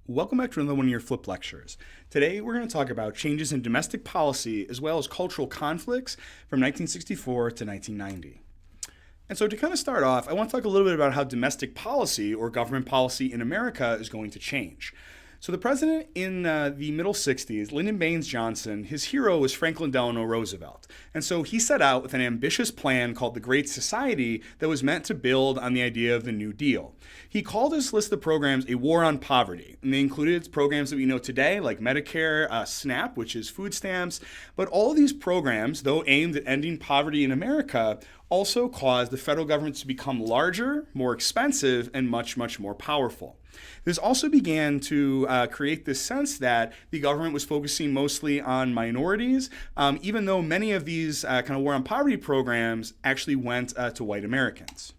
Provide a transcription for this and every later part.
Welcome back to another one of your Flip Lectures. Today we're going to talk about changes in domestic policy as well as cultural conflicts from 1964 to 1990. And so to kind of start off, I want to talk a little bit about how domestic policy or government policy in America is going to change. So the president in the middle 60s, Lyndon Baines Johnson, his hero was Franklin Delano Roosevelt. And so he set out with an ambitious plan called the Great Society that was meant to build on the idea of the New Deal. He called his list of programs a war on poverty, and they included programs that we know today like Medicare, SNAP, which is food stamps. But all of these programs, though aimed at ending poverty in America, also caused the federal government to become larger, more expensive, and much, much more powerful. This also began to create this sense that the government was focusing mostly on minorities, even though many of these kind of war on poverty programs actually went to white Americans.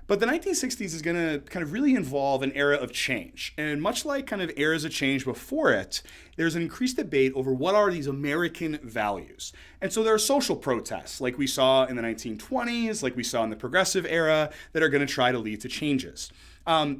But the 1960s is going to kind of really involve an era of change. And much like kind of eras of change before it, there's an increased debate over what are these American values. And so there are social protests like we saw in the 1920s, like we saw in the progressive era, that are going to try to lead to changes.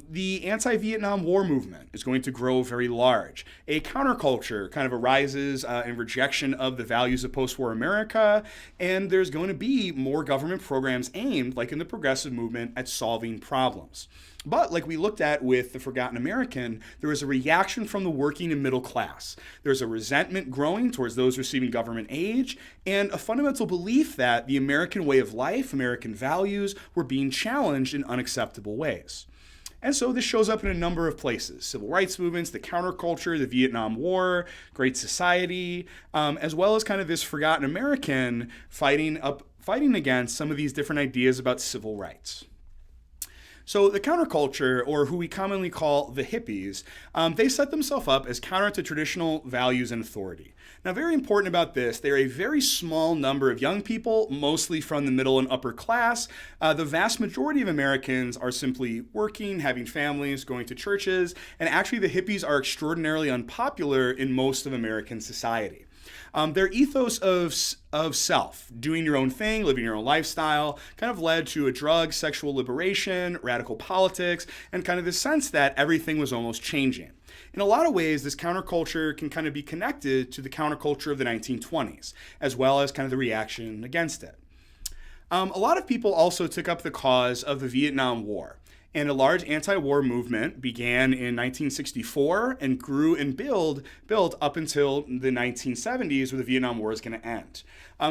The anti-Vietnam War movement is going to grow very large. A counterculture kind of arises in rejection of the values of post-war America, and there's going to be more government programs aimed, like in the progressive movement, at solving problems. But like we looked at with the Forgotten American, there was a reaction from the working and middle class. There's a resentment growing towards those receiving government aid, and a fundamental belief that the American way of life, American values, were being challenged in unacceptable ways. And so this shows up in a number of places: civil rights movements, the counterculture, the Vietnam War, Great Society, as well as kind of this Forgotten American fighting against some of these different ideas about civil rights. So the counterculture, or who we commonly call the hippies, they set themselves up as counter to traditional values and authority. Now, very important about this, they're a very small number of young people, mostly from the middle and upper class. The vast majority of Americans are simply working, having families, going to churches, and actually the hippies are extraordinarily unpopular in most of American society. Their ethos of self, doing your own thing, living your own lifestyle, kind of led to a drug, sexual liberation, radical politics, and kind of this sense that everything was almost changing. In a lot of ways, this counterculture can kind of be connected to the counterculture of the 1920s, as well as kind of the reaction against it. A lot of people also took up the cause of the Vietnam War. And a large anti-war movement began in 1964 and grew and built up until the 1970s, where the Vietnam War is going to end.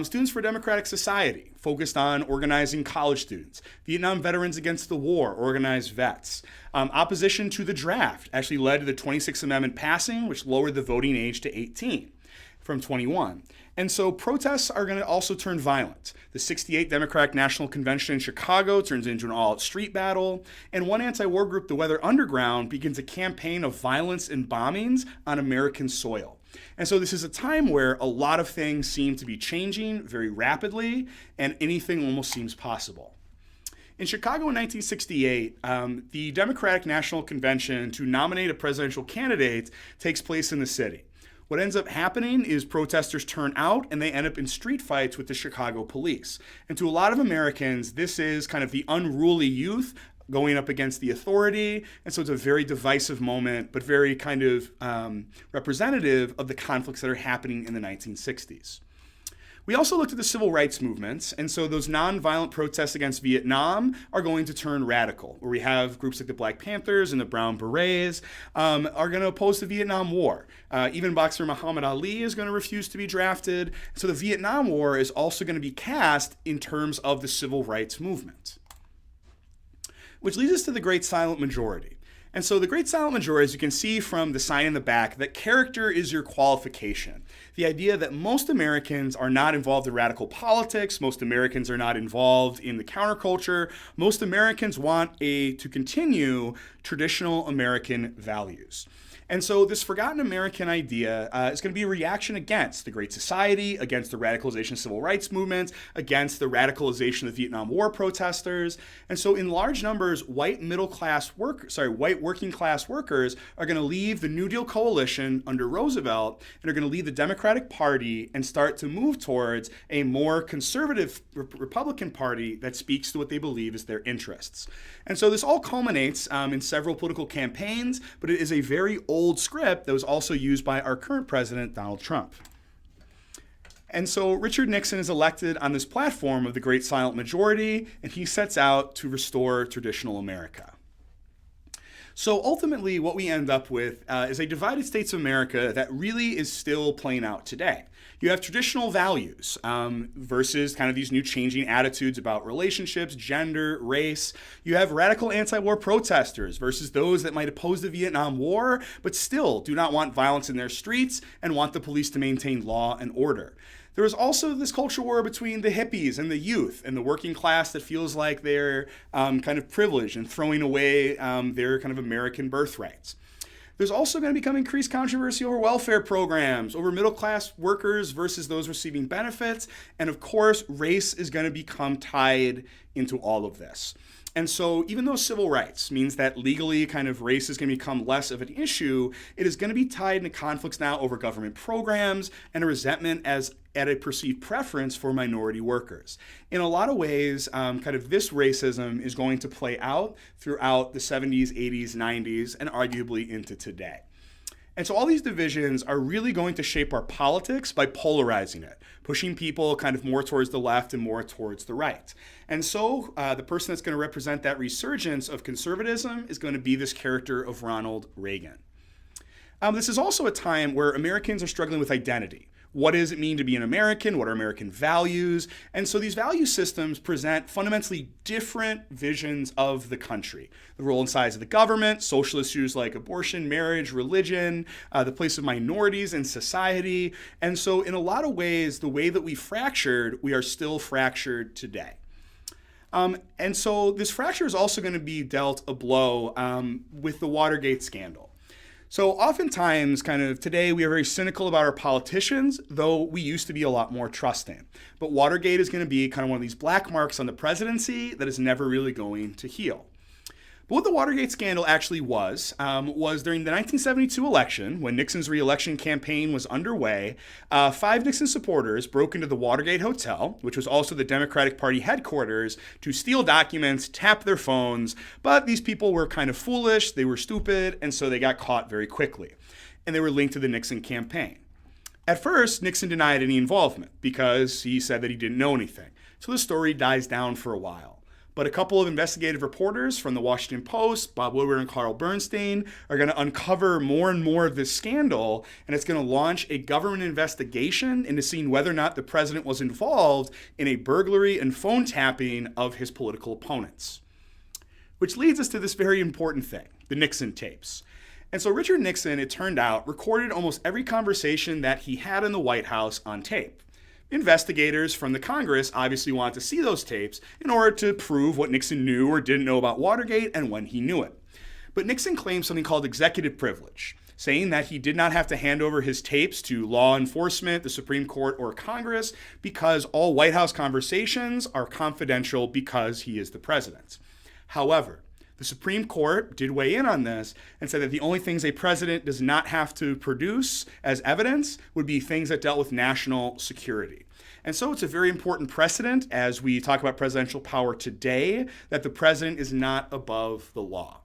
Students for Democratic Society focused on organizing college students. Vietnam Veterans Against the War organized vets. Opposition to the draft actually led to the 26th Amendment passing, which lowered the voting age to 18 from 21. And so protests are going to also turn violent. The 68 Democratic National Convention in Chicago turns into an all-out street battle, and one anti-war group, the Weather Underground, begins a campaign of violence and bombings on American soil. And so this is a time where a lot of things seem to be changing very rapidly, and anything almost seems possible. In Chicago in 1968, the Democratic National Convention to nominate a presidential candidate takes place in the city. What ends up happening is protesters turn out and they end up in street fights with the Chicago police. And to a lot of Americans, this is kind of the unruly youth going up against the authority. And so it's a very divisive moment, but very kind of representative of the conflicts that are happening in the 1960s. We also looked at the civil rights movements, and so those nonviolent protests against Vietnam are going to turn radical, where we have groups like the Black Panthers and the Brown Berets are going to oppose the Vietnam War. Even boxer Muhammad Ali is going to refuse to be drafted. So the Vietnam War is also going to be cast in terms of the civil rights movement. Which leads us to the Great Silent Majority. And so the Great Silent Majority, as you can see from the sign in the back, that character is your qualification. The idea that most Americans are not involved in radical politics, most Americans are not involved in the counterculture, most Americans want to continue traditional American values. And so this forgotten American idea is going to be a reaction against the Great Society, against the radicalization of civil rights movements, against the radicalization of the Vietnam War protesters. And so in large numbers, white working class workers are going to leave the New Deal coalition under Roosevelt and are going to leave the Democratic Party and start to move towards a more conservative Republican Party that speaks to what they believe is their interests. And so this all culminates in several political campaigns, but it is a very old script that was also used by our current president, Donald Trump. And so Richard Nixon is elected on this platform of the Great Silent Majority, and he sets out to restore traditional America. So ultimately, what we end up with is a divided states of America that really is still playing out today. You have traditional values versus kind of these new changing attitudes about relationships, gender, race. You have radical anti-war protesters versus those that might oppose the Vietnam War, but still do not want violence in their streets and want the police to maintain law and order. There is also this culture war between the hippies and the youth and the working class that feels like they're kind of privileged and throwing away their kind of American birthrights. There's also going to become increased controversy over welfare programs, over middle-class workers versus those receiving benefits. And of course, race is going to become tied into all of this. And so even though civil rights means that legally kind of race is going to become less of an issue, it is going to be tied into conflicts now over government programs and a resentment at a perceived preference for minority workers. In a lot of ways, kind of this racism is going to play out throughout the 70s, 80s, 90s, and arguably into today. And so all these divisions are really going to shape our politics by polarizing it, pushing people kind of more towards the left and more towards the right. And so the person that's going to represent that resurgence of conservatism is going to be this character of Ronald Reagan. This is also a time where Americans are struggling with identity. What does it mean to be an American? What are American values? And so these value systems present fundamentally different visions of the country. The role and size of the government, social issues like abortion, marriage, religion, the place of minorities in society. And so in a lot of ways, the way that we fractured, we are still fractured today. And so this fracture is also going to be dealt a blow with the Watergate scandal. So oftentimes, kind of today, we are very cynical about our politicians, though we used to be a lot more trusting. But Watergate is going to be kind of one of these black marks on the presidency that is never really going to heal. But what the Watergate scandal actually was during the 1972 election, when Nixon's re-election campaign was underway, 5 Nixon supporters broke into the Watergate Hotel, which was also the Democratic Party headquarters, to steal documents, tap their phones. But these people were kind of foolish, they were stupid, and so they got caught very quickly. And they were linked to the Nixon campaign. At first, Nixon denied any involvement because he said that he didn't know anything. So the story dies down for a while. But a couple of investigative reporters from the Washington Post, Bob Woodward and Carl Bernstein, are going to uncover more and more of this scandal, and it's going to launch a government investigation into seeing whether or not the president was involved in a burglary and phone tapping of his political opponents. Which leads us to this very important thing, the Nixon Tapes. And so Richard Nixon, it turned out, recorded almost every conversation that he had in the White House on tape. Investigators from the Congress obviously wanted to see those tapes in order to prove what Nixon knew or didn't know about Watergate and when he knew it. But Nixon claimed something called executive privilege, saying that he did not have to hand over his tapes to law enforcement, the Supreme Court, or Congress because all White House conversations are confidential because he is the president. However, the Supreme Court did weigh in on this and said that the only things a president does not have to produce as evidence would be things that dealt with national security. And so it's a very important precedent as we talk about presidential power today that the president is not above the law.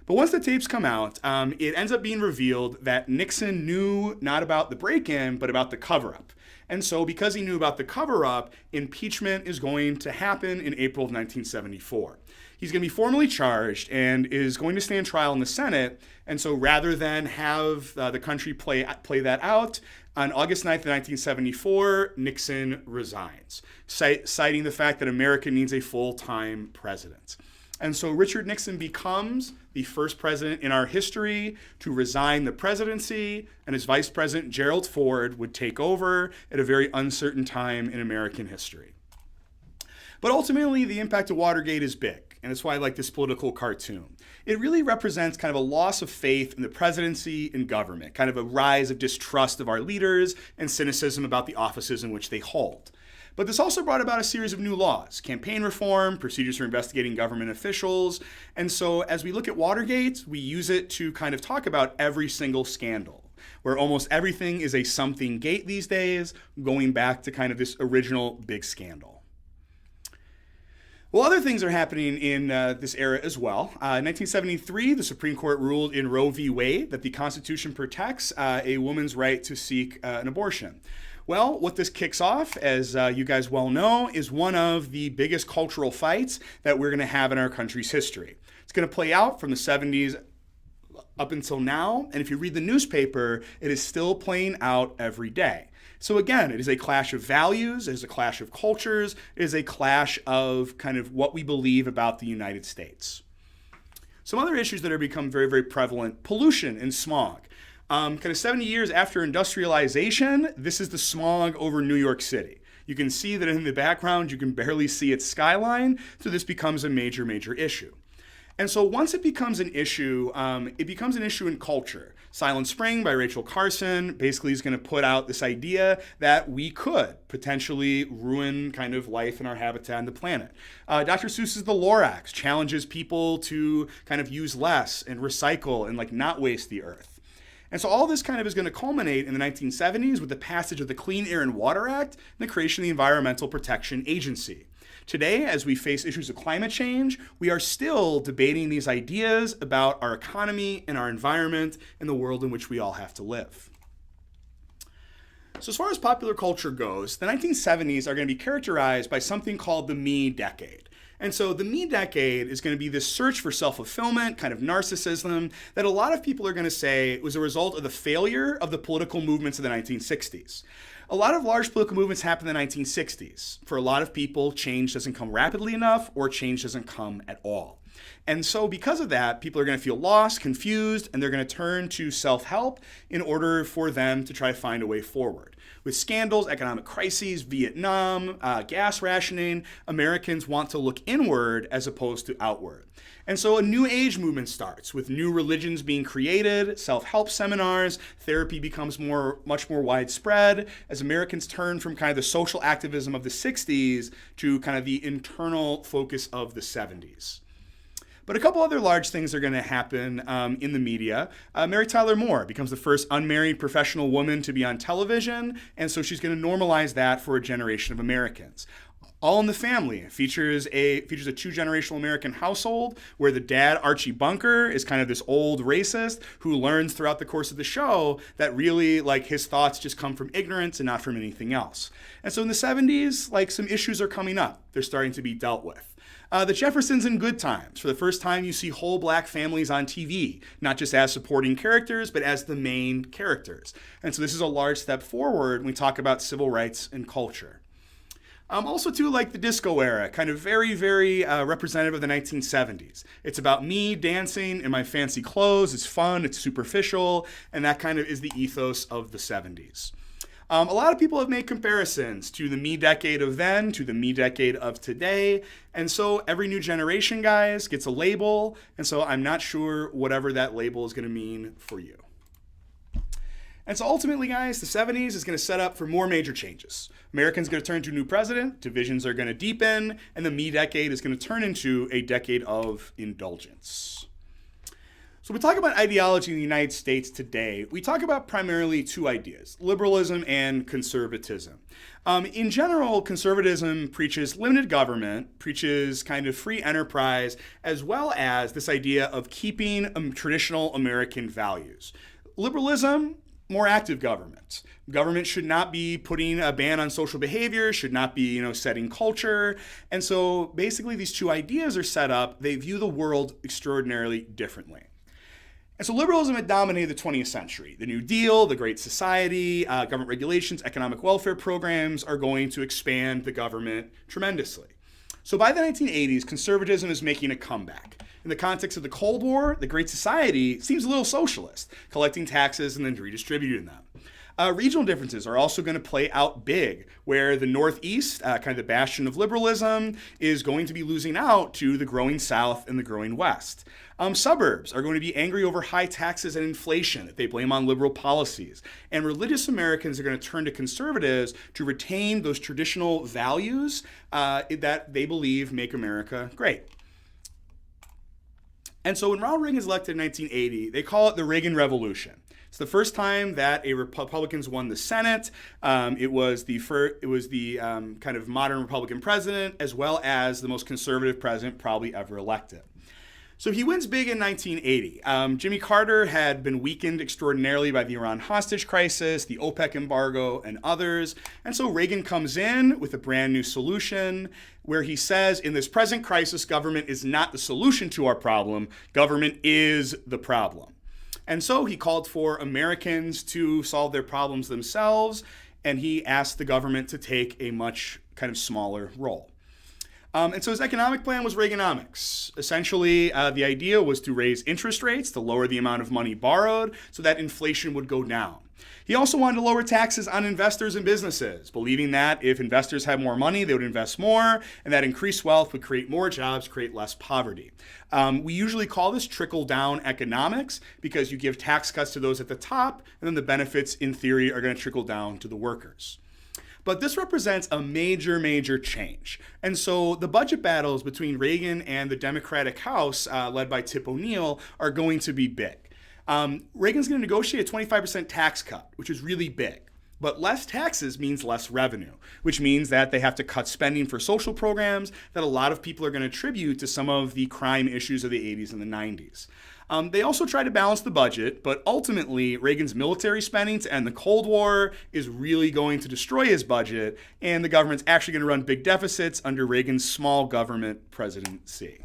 But once the tapes come out, it ends up being revealed that Nixon knew not about the break-in, but about the cover-up. And so because he knew about the cover-up, impeachment is going to happen in April of 1974. He's going to be formally charged and is going to stand trial in the Senate. And so rather than have the country play that out, on August 9th of 1974, Nixon resigns, citing the fact that America needs a full-time president. And so Richard Nixon becomes the first president in our history to resign the presidency, and his vice president, Gerald Ford, would take over at a very uncertain time in American history. But ultimately, the impact of Watergate is big. and that's why I like this political cartoon. It really represents kind of a loss of faith in the presidency and government, kind of a rise of distrust of our leaders and cynicism about the offices in which they hold. But this also brought about a series of new laws, campaign reform, procedures for investigating government officials. And so as we look at Watergate, we use it to kind of talk about every single scandal, where almost everything is a something gate these days, going back to kind of this original big scandal. Well, other things are happening in this era as well. In 1973, the Supreme Court ruled in Roe v. Wade that the Constitution protects a woman's right to seek an abortion. Well, what this kicks off, as you guys well know, is one of the biggest cultural fights that we're going to have in our country's history. It's going to play out from the 70s up until now, and if you read the newspaper, it is still playing out every day. So again, it is a clash of values, it is a clash of cultures, it is a clash of kind of what we believe about the United States. Some other issues that have become very, very prevalent: pollution and smog. Kind of 70 years after industrialization, this is the smog over New York City. You can see that in the background, you can barely see its skyline, so this becomes a major, major issue. And so once it becomes an issue in culture. Silent Spring by Rachel Carson basically is going to put out this idea that we could potentially ruin kind of life and our habitat on the planet. Dr. Seuss's The Lorax challenges people to kind of use less and recycle and like not waste the earth. And so all this kind of is going to culminate in the 1970s with the passage of the Clean Air and Water Act and the creation of the Environmental Protection Agency. Today, as we face issues of climate change, we are still debating these ideas about our economy and our environment and the world in which we all have to live. So as far as popular culture goes, the 1970s are going to be characterized by something called the Me Decade. And so the Me Decade is going to be this search for self-fulfillment, kind of narcissism, that a lot of people are going to say was a result of the failure of the political movements of the 1960s. A lot of large political movements happened in the 1960s. For a lot of people, change doesn't come rapidly enough, or change doesn't come at all. And so because of that, people are going to feel lost, confused, and they're going to turn to self-help in order for them to try to find a way forward. With scandals, economic crises, Vietnam, gas rationing, Americans want to look inward as opposed to outward. And so a new age movement starts with new religions being created, self-help seminars, therapy becomes much more widespread as Americans turn from kind of the social activism of the 60s to kind of the internal focus of the 70s. But a couple other large things are going to happen in the media. Mary Tyler Moore becomes the first unmarried professional woman to be on television, and so she's going to normalize that for a generation of Americans. All in the Family features a two-generational American household where the dad, Archie Bunker, is kind of this old racist who learns throughout the course of the show that really like his thoughts just come from ignorance and not from anything else. And so in the 70s, like some issues are coming up. They're starting to be dealt with. The Jeffersons in Good Times. For the first time, you see whole black families on TV, not just as supporting characters, but as the main characters. And so this is a large step forward when we talk about civil rights and culture. Also, too, like the disco era, kind of very, very representative of the 1970s. It's about me dancing in my fancy clothes. It's fun, it's superficial, and that kind of is the ethos of the 70s. A lot of people have made comparisons to the Me Decade of then, to the Me Decade of today. And so every new generation, guys, gets a label. And so I'm not sure whatever that label is going to mean for you. And so ultimately, guys, the 70s is going to set up for more major changes. Americans are going to turn to a new president, divisions are going to deepen, and the Me Decade is going to turn into a decade of indulgence. So we talk about ideology in the United States today. We talk about primarily two ideas, liberalism and conservatism. In general, conservatism preaches limited government, preaches kind of free enterprise, as well as this idea of keeping traditional American values. Liberalism, more active government. Government should not be putting a ban on social behavior, should not be, setting culture. And so basically these two ideas are set up. They view the world extraordinarily differently. And so liberalism had dominated the 20th century. The New Deal, the Great Society, government regulations, economic welfare programs are going to expand the government tremendously. So by the 1980s, conservatism is making a comeback. In the context of the Cold War, the Great Society seems a little socialist, collecting taxes and then redistributing them. Regional differences are also going to play out big, where the Northeast, kind of the bastion of liberalism, is going to be losing out to the growing South and the growing West. Suburbs are going to be angry over high taxes and inflation that they blame on liberal policies. And religious Americans are going to turn to conservatives to retain those traditional values that they believe make America great. And so when Ronald Reagan is elected in 1980, they call it the Reagan Revolution. It's the first time that a Republicans won the Senate. It was the kind of modern Republican president, as well as the most conservative president probably ever elected. So he wins big in 1980. Jimmy Carter had been weakened extraordinarily by the Iran hostage crisis, the OPEC embargo, and others. And so Reagan comes in with a brand new solution where he says, in this present crisis, government is not the solution to our problem. Government is the problem. And so he called for Americans to solve their problems themselves, and he asked the government to take a much kind of smaller role. And so his economic plan was Reaganomics. Essentially, the idea was to raise interest rates to lower the amount of money borrowed so that inflation would go down. He also wanted to lower taxes on investors and businesses, believing that if investors had more money, they would invest more, and that increased wealth would create more jobs, create less poverty. We usually call this trickle-down economics because you give tax cuts to those at the top, and then the benefits, in theory, are going to trickle down to the workers. But this represents a major, major change. And so the budget battles between Reagan and the Democratic House, led by Tip O'Neill, are going to be big. Reagan's going to negotiate a 25% tax cut, which is really big. But less taxes means less revenue, which means that they have to cut spending for social programs that a lot of people are going to attribute to some of the crime issues of the 80s and the 90s. They also try to balance the budget, but ultimately Reagan's military spending to end the Cold War is really going to destroy his budget, and the government's actually going to run big deficits under Reagan's small government presidency.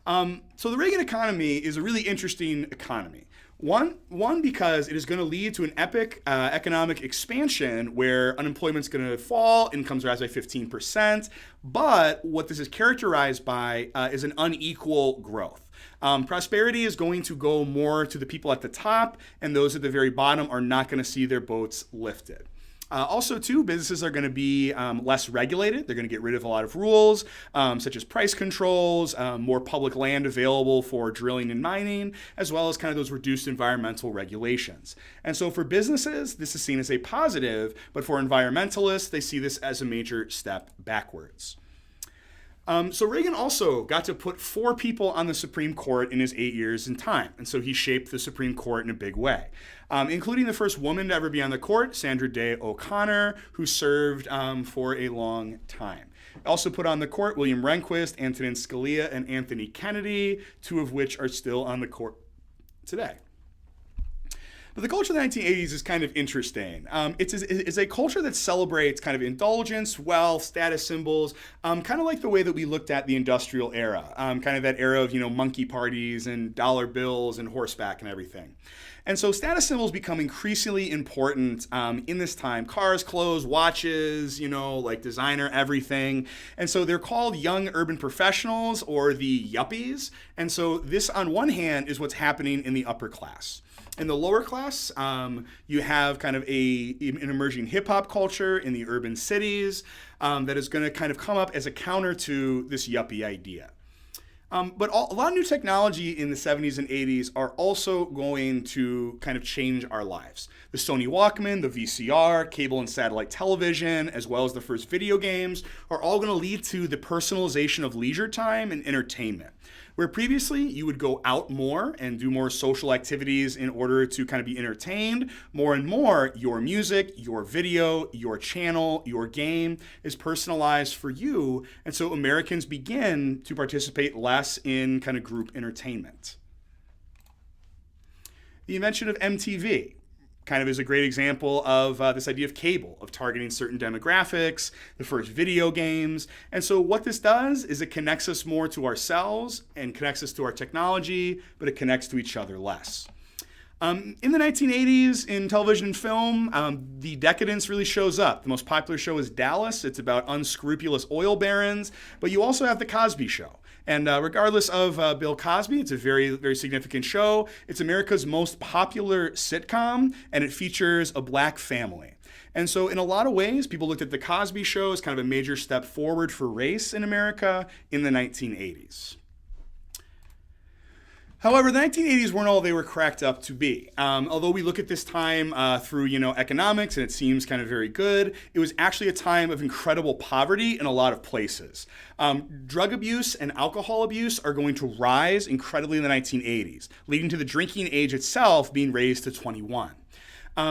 So the Reagan economy is a really interesting economy. One, because it is going to lead to an epic economic expansion where unemployment's going to fall, incomes rise by 15%. But what this is characterized by is an unequal growth. Prosperity is going to go more to the people at the top, and those at the very bottom are not going to see their boats lifted. Also, too, businesses are going to be less regulated. They're going to get rid of a lot of rules, such as price controls, more public land available for drilling and mining, as well as kind of those reduced environmental regulations. And so for businesses, this is seen as a positive, but for environmentalists, they see this as a major step backwards. So Reagan also got to put 4 people on the Supreme Court in his 8 years in time. And so he shaped the Supreme Court in a big way, including the first woman to ever be on the court, Sandra Day O'Connor, who served for a long time. Also put on the court William Rehnquist, Antonin Scalia, and Anthony Kennedy, 2 of which are still on the court today. But the culture of the 1980s is kind of interesting. It's a culture that celebrates kind of indulgence, wealth, status symbols, kind of like the way that we looked at the industrial era, kind of that era of, monkey parties and dollar bills and horseback and everything. And so status symbols become increasingly important in this time. Cars, clothes, watches, like designer, everything. And so they're called young urban professionals or the yuppies. And so this, on one hand, is what's happening in the upper class. In the lower class, you have kind of an emerging hip-hop culture in the urban cities that is going to kind of come up as a counter to this yuppie idea. But a lot of new technology in the 70s and 80s are also going to kind of change our lives. The Sony Walkman, the VCR, cable and satellite television, as well as the first video games, are all going to lead to the personalization of leisure time and entertainment. Where previously you would go out more and do more social activities in order to kind of be entertained, more and more your music, your video, your channel, your game is personalized for you. And so Americans begin to participate less in kind of group entertainment. The invention of MTV kind of is a great example of this idea of cable, of targeting certain demographics, the first video games. And so what this does is it connects us more to ourselves and connects us to our technology, but it connects to each other less. In the 1980s, in television and film, the decadence really shows up. The most popular show is Dallas. It's about unscrupulous oil barons. But you also have The Cosby Show. And regardless of Bill Cosby, it's a very, very significant show. It's America's most popular sitcom, and it features a black family. And so in a lot of ways, people looked at The Cosby Show as kind of a major step forward for race in America in the 1980s. However, the 1980s weren't all they were cracked up to be. Although we look at this time through, economics, and it seems kind of very good, it was actually a time of incredible poverty in a lot of places. Drug abuse and alcohol abuse are going to rise incredibly in the 1980s, leading to the drinking age itself being raised to 21.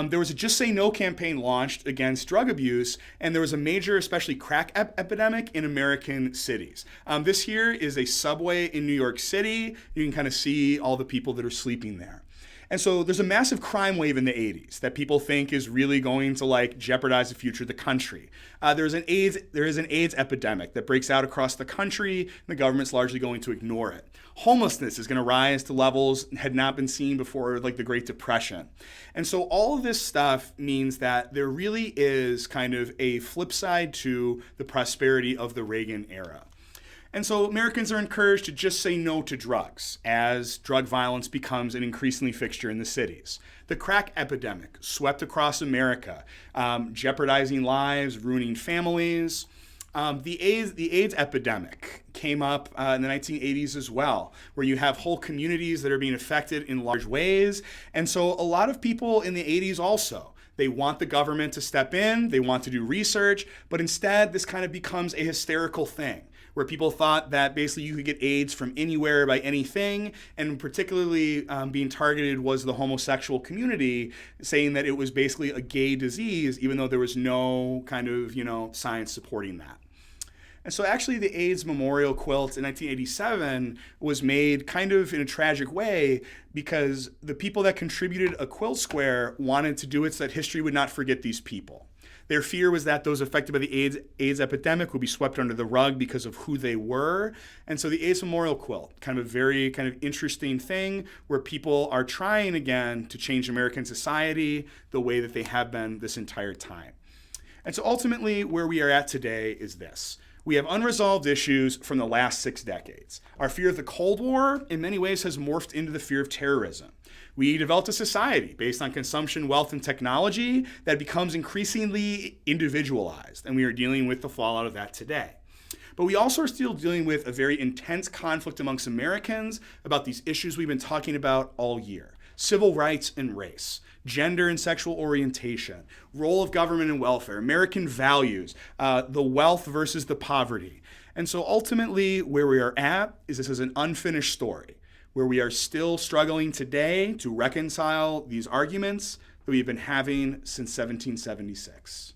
There was a Just Say No campaign launched against drug abuse, and there was a major, especially crack epidemic in American cities. This here is a subway in New York City. You can kind of see all the people that are sleeping there. And so there's a massive crime wave in the 80s that people think is really going to jeopardize the future of the country. There is an AIDS epidemic that breaks out across the country, and the government's largely going to ignore it. Homelessness is going to rise to levels had not been seen before, like the Great Depression. And so all of this stuff means that there really is kind of a flip side to the prosperity of the Reagan era. And so Americans are encouraged to just say no to drugs as drug violence becomes an increasingly fixture in the cities. The crack epidemic swept across America, jeopardizing lives, ruining families. The AIDS epidemic came up in the 1980s as well, where you have whole communities that are being affected in large ways. And so a lot of people in the 80s also, they want the government to step in, they want to do research, but instead this kind of becomes a hysterical thing, where people thought that basically you could get AIDS from anywhere by anything, and particularly being targeted was the homosexual community, saying that it was basically a gay disease, even though there was no kind of, science supporting that. And so actually the AIDS Memorial Quilt in 1987 was made kind of in a tragic way because the people that contributed a quilt square wanted to do it so that history would not forget these people. Their fear was that those affected by the AIDS epidemic would be swept under the rug because of who they were. And so the AIDS Memorial Quilt, kind of a very kind of interesting thing where people are trying again to change American society the way that they have been this entire time. And so ultimately where we are at today is this. We have unresolved issues from the last 6 decades. Our fear of the Cold War in many ways has morphed into the fear of terrorism. We developed a society based on consumption, wealth, and technology that becomes increasingly individualized, and we are dealing with the fallout of that today. But we also are still dealing with a very intense conflict amongst Americans about these issues we've been talking about all year. Civil rights and race, gender and sexual orientation, role of government and welfare, American values, the wealth versus the poverty. And so ultimately where we are at is this is an unfinished story, where we are still struggling today to reconcile these arguments that we've been having since 1776.